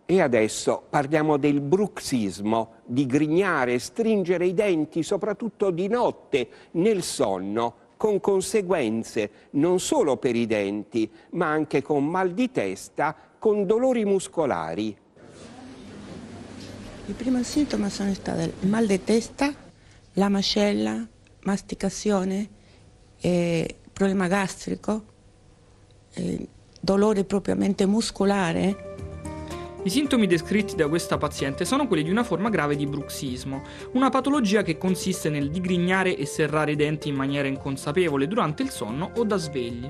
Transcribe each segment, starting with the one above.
E adesso parliamo del bruxismo, di grignare e stringere i denti soprattutto di notte, nel sonno, con conseguenze non solo per i denti, ma anche con mal di testa, con dolori muscolari. I primi sintomi sono stati il mal di testa, la mascella, masticazione, problema gastrico, dolore propriamente muscolare. I sintomi descritti da questa paziente sono quelli di una forma grave di bruxismo, una patologia che consiste nel digrignare e serrare i denti in maniera inconsapevole durante il sonno o da svegli.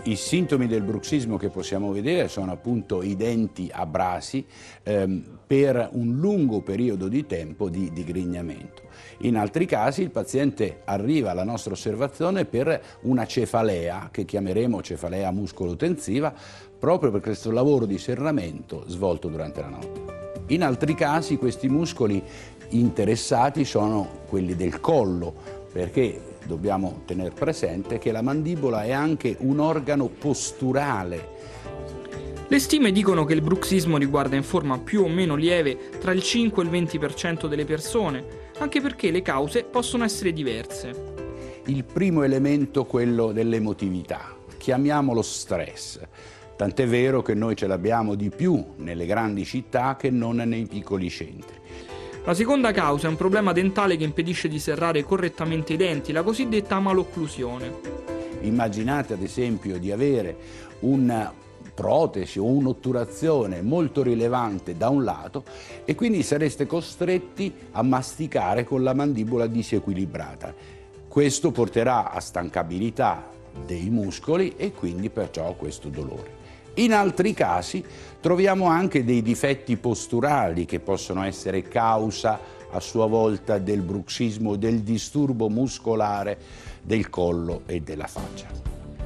I sintomi del bruxismo che possiamo vedere sono appunto i denti abrasi per un lungo periodo di tempo di digrignamento. In altri casi il paziente arriva alla nostra osservazione per una cefalea, che chiameremo cefalea muscolo-tensiva, proprio per questo lavoro di serramento svolto durante la notte. In altri casi questi muscoli interessati sono quelli del collo, perché dobbiamo tenere presente che la mandibola è anche un organo posturale. Le stime dicono che il bruxismo riguarda in forma più o meno lieve tra il 5 e il 20% delle persone, anche perché le cause possono essere diverse. Il primo elemento, quello dell'emotività, chiamiamolo stress. Tant'è vero che noi ce l'abbiamo di più nelle grandi città che non nei piccoli centri. La seconda causa è un problema dentale che impedisce di serrare correttamente i denti, la cosiddetta malocclusione. Immaginate ad esempio di avere una protesi o un'otturazione molto rilevante da un lato e quindi sareste costretti a masticare con la mandibola disequilibrata. Questo porterà a stancabilità dei muscoli e quindi perciò questo dolore. In altri casi troviamo anche dei difetti posturali che possono essere causa a sua volta del bruxismo, del disturbo muscolare del collo e della faccia.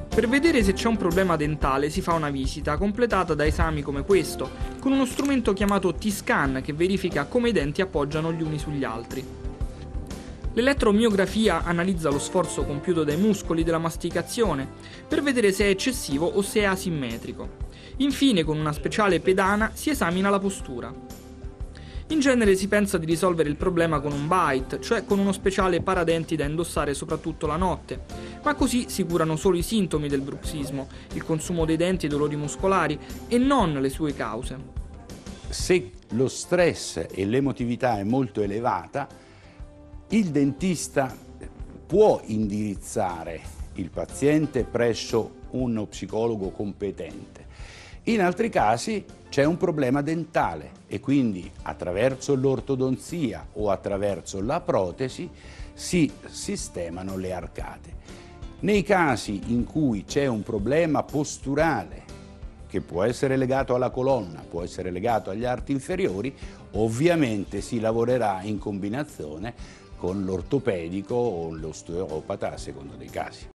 Per vedere se c'è un problema dentale si fa una visita completata da esami come questo, con uno strumento chiamato T-scan che verifica come i denti appoggiano gli uni sugli altri. L'elettromiografia analizza lo sforzo compiuto dai muscoli della masticazione per vedere se è eccessivo o se è asimmetrico. Infine, con una speciale pedana si esamina la postura. In genere si pensa di risolvere il problema con un bite, cioè con uno speciale paradenti da indossare soprattutto la notte, ma così si curano solo i sintomi del bruxismo, il consumo dei denti e i dolori muscolari, e non le sue cause. Se lo stress e l'emotività è molto elevata, il dentista può indirizzare il paziente presso uno psicologo competente. In altri casi c'è un problema dentale e quindi attraverso l'ortodonzia o attraverso la protesi si sistemano le arcate. Nei casi in cui c'è un problema posturale che può essere legato alla colonna, può essere legato agli arti inferiori, ovviamente si lavorerà in combinazione con l'ortopedico o l'osteopata a seconda dei casi.